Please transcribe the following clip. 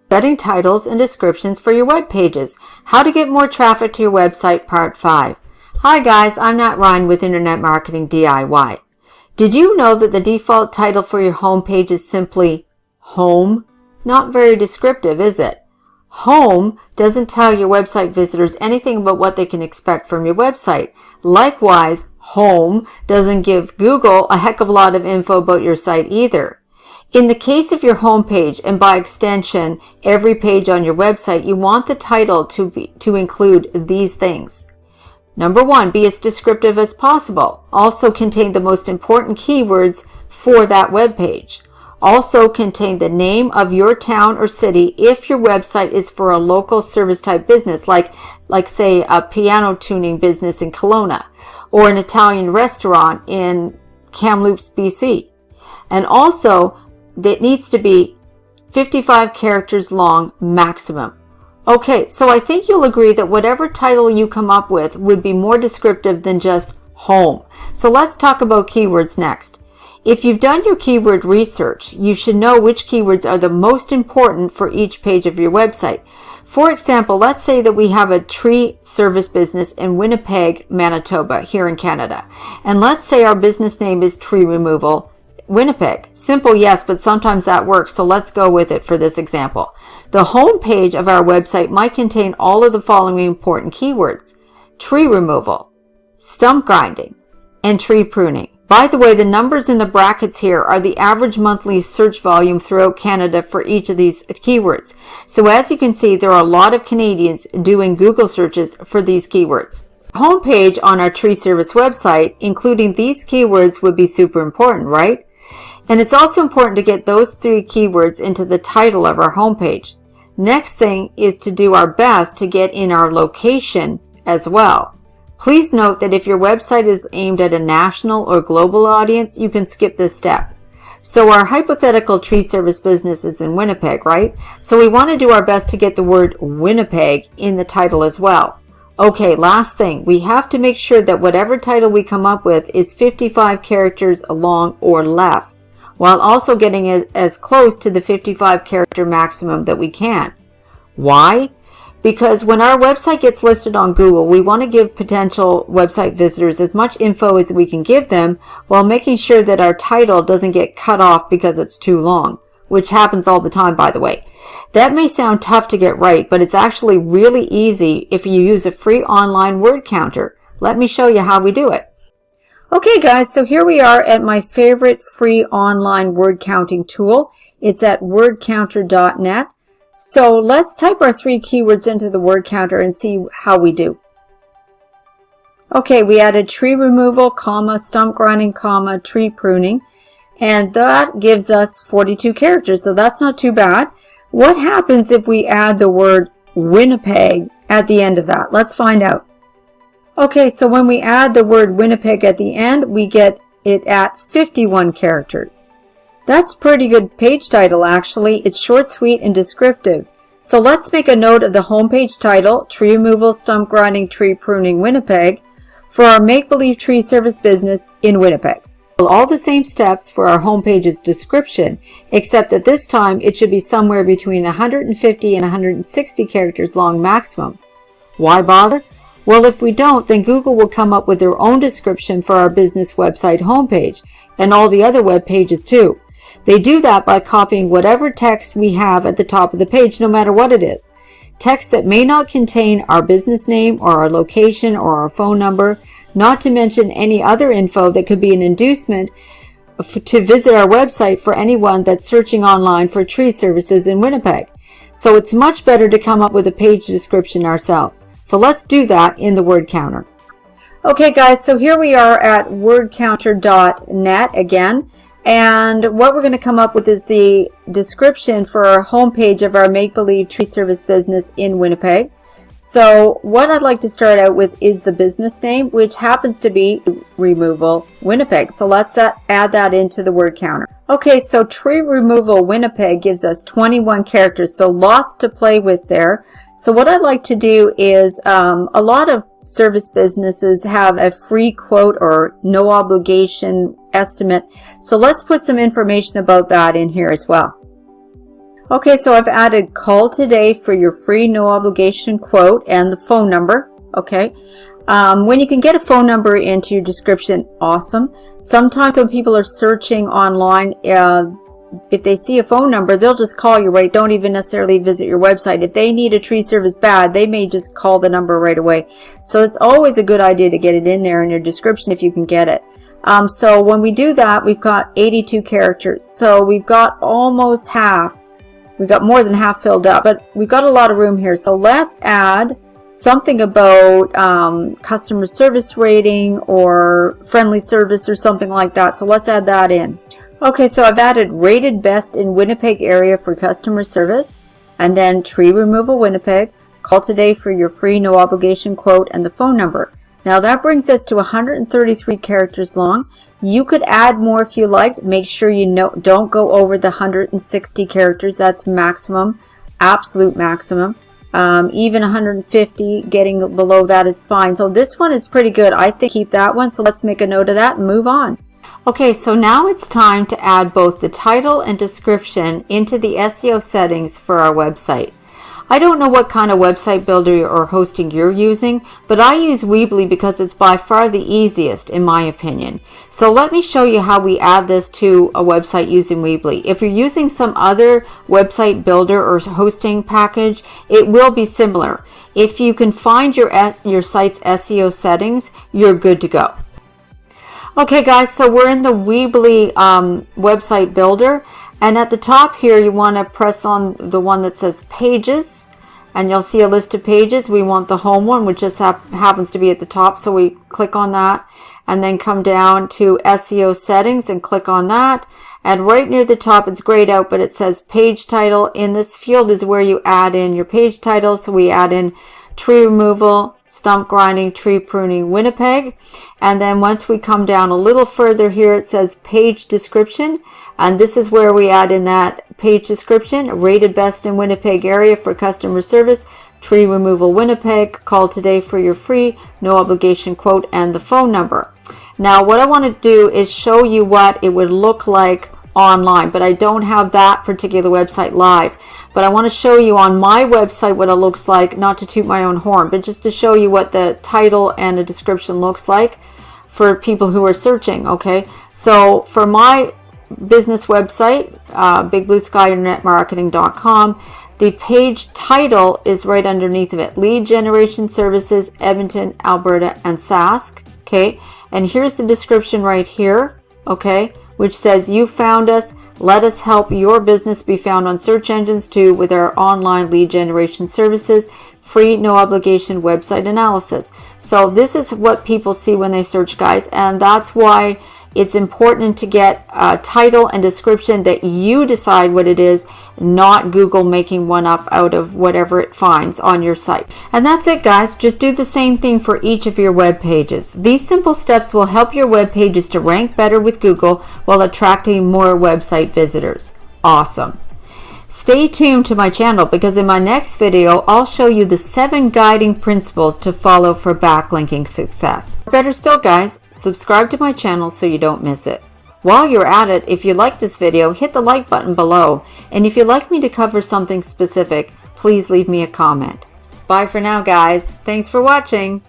Setting titles and descriptions for your web pages. How to get more traffic to your website, part 5. Hi guys, I'm Nat Ryan with Internet Marketing DIY. Did you know that the default title for your home page is simply Home? Not very descriptive, is it? Home doesn't tell your website visitors anything about what they can expect from your website. Likewise, Home doesn't give Google a heck of a lot of info about your site either. In the case of your home page, and by extension, every page on your website, you want the title to include these things. Number 1, be as descriptive as possible. Also contain the most important keywords for that web page. Also contain the name of your town or city if your website is for a local service type business, like say a piano tuning business in Kelowna, or an Italian restaurant in Kamloops, BC. And also, it needs to be 55 characters long maximum. Okay, so I think you'll agree that whatever title you come up with would be more descriptive than just home. So let's talk about keywords next. If you've done your keyword research, you should know which keywords are the most important for each page of your website. For example, let's say that we have a tree service business in Winnipeg, Manitoba, here in Canada. And let's say our business name is Tree Removal Winnipeg. Simple, yes, but sometimes that works, so let's go with it for this example. The home page of our website might contain all of the following important keywords: tree removal, stump grinding, and tree pruning. By the way, the numbers in the brackets here are the average monthly search volume throughout Canada for each of these keywords. So as you can see, there are a lot of Canadians doing Google searches for these keywords. Homepage on our tree service website, including these keywords, would be super important, right? And it's also important to get those 3 keywords into the title of our homepage. Next thing is to do our best to get in our location as well. Please note that if your website is aimed at a national or global audience, you can skip this step. So our hypothetical tree service business is in Winnipeg, right? So we want to do our best to get the word Winnipeg in the title as well. Okay, last thing, we have to make sure that whatever title we come up with is 55 characters long or less, while also getting as close to the 55 character maximum that we can. Why? Because when our website gets listed on Google, we want to give potential website visitors as much info as we can give them, while making sure that our title doesn't get cut off because it's too long, which happens all the time, by the way. That may sound tough to get right, but it's actually really easy if you use a free online word counter. Let me show you how we do it. Okay guys, so here we are at my favorite free online word counting tool. It's at wordcounter.net. So let's type our 3 keywords into the word counter and see how we do. Okay, we added tree removal, comma, stump grinding, comma, tree pruning, and that gives us 42 characters, so that's not too bad. What happens if we add the word Winnipeg at the end of that? Let's find out. Okay, so when we add the word Winnipeg at the end, we get it at 51 characters. That's pretty good page title, actually. It's short, sweet, and descriptive. So let's make a note of the homepage title, Tree Removal, Stump Grinding, Tree Pruning, Winnipeg, for our make-believe tree service business in Winnipeg. All the same steps for our homepage's description, except that this time it should be somewhere between 150 and 160 characters long maximum. Why bother? Well, if we don't, then Google will come up with their own description for our business website homepage, and all the other web pages too. They do that by copying whatever text we have at the top of the page, no matter what it is. Text that may not contain our business name or our location or our phone number, not to mention any other info that could be an inducement to visit our website for anyone that's searching online for tree services in Winnipeg. So it's much better to come up with a page description ourselves. So let's do that in the word counter. Okay guys, so here we are at wordcounter.net again. And what we're going to come up with is the description for our homepage of our make-believe tree service business in Winnipeg. So what I'd like to start out with is the business name, which happens to be Removal Winnipeg. So let's add that into the word counter. Okay, so Tree Removal Winnipeg gives us 21 characters, so lots to play with there. So what I'd like to do is a lot of service businesses have a free quote or no obligation estimate. So let's put some information about that in here as well. Okay, so I've added call today for your free no obligation quote and the phone number. Okay. When you can get a phone number into your description, awesome. Sometimes when people are searching online, if they see a phone number, they'll just call you, right? Don't even necessarily visit your website. If they need a tree service bad, they may just call the number right away. So it's always a good idea to get it in there in your description if you can get it. So when we do that, we've got 82 characters. So we've got almost half. We've got more than half filled up, but we've got a lot of room here. So let's add something about customer service rating or friendly service or something like that. So let's add that in. Okay, so I've added rated best in Winnipeg area for customer service, and then tree removal Winnipeg. Call today for your free no obligation quote and the phone number. Now that brings us to 133 characters long. You could add more if you liked. Make sure you don't go over the 160 characters. That's maximum, absolute maximum. Even 150, getting below that is fine. So this one is pretty good. I think keep that one. So let's make a note of that and move on. Okay, so now it's time to add both the title and description into the SEO settings for our website. I don't know what kind of website builder or hosting you're using, but I use Weebly because it's by far the easiest in my opinion. So let me show you how we add this to a website using Weebly. If you're using some other website builder or hosting package, it will be similar. If you can find your site's SEO settings, you're good to go. Okay guys, so we're in the Weebly website builder, and at the top here you want to press on the one that says pages, and you'll see a list of pages. We want the home one, which just happens to be at the top, so we click on that and then come down to SEO settings and click on that, and right near the top it's grayed out but it says page title. In this field is where you add in your page title, so we add in tree removal, stump grinding, tree pruning, Winnipeg. And then once we come down a little further here, it says page description. And this is where we add in that page description. Rated best in Winnipeg area for customer service, tree removal Winnipeg. Call today for your free, no obligation quote and the phone number. Now what I want to do is show you what it would look like online, but I don't have that particular website live. But I want to show you on my website what it looks like, not to toot my own horn, but just to show you what the title and the description looks like for people who are searching. Okay, so for my business website, bigblueskyinternetmarketing.com, the page title is right underneath of it: lead generation services, Edmonton, Alberta, and Sask. Okay, and here's the description right here. Okay, which says, you found us. Let us help your business be found on search engines too with our online lead generation services, free no obligation website analysis. So this is what people see when they search, guys, and that's why it's important to get a title and description that you decide what it is, not Google making one up out of whatever it finds on your site. And that's it, guys. Just do the same thing for each of your web pages. These simple steps will help your web pages to rank better with Google while attracting more website visitors. Awesome. Stay tuned to my channel because in my next video, I'll show you the 7 guiding principles to follow for backlinking success. Better still, guys, subscribe to my channel so you don't miss it. While you're at it, if you like this video, hit the like button below. And if you'd like me to cover something specific, please leave me a comment. Bye for now, guys. Thanks for watching.